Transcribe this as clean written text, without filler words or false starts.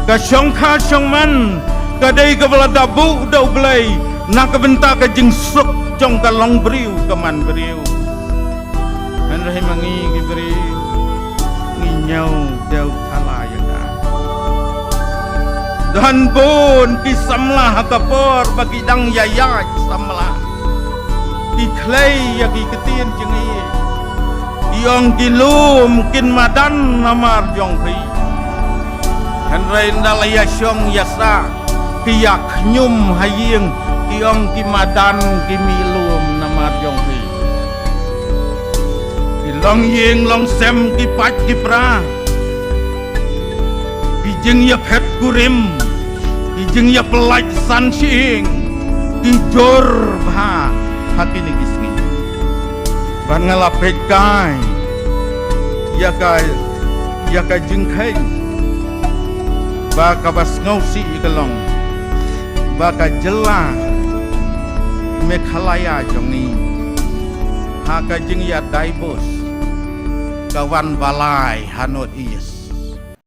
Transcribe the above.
ka syong kha syong man ka dei ka bala dabu dau glei nak ka benta ka jing suk jong ka long briu ka man briu han rai mangi ki briu ngi nyau dau thala ya da dan pun ki samlah ka por bagi dang yaya samlah ki klei ya ki ketien jengi yong ki lum kin madan namar jong pi han rai ndalaya syong yasa ki yak nyum haying ki ong ki madan ki milum namar jong pi ki long yeng long sem ki pat ki pra ki jeng ya phet kurim ki jeng ya pelaj san sing ki jor bha hakini kisni ban ngalapet kai ya ka jeng khai ba ka bas ngau si kalong ba ka jela Mekhalaya jong ni ha ka jeng ya daibos kawan balai hanot is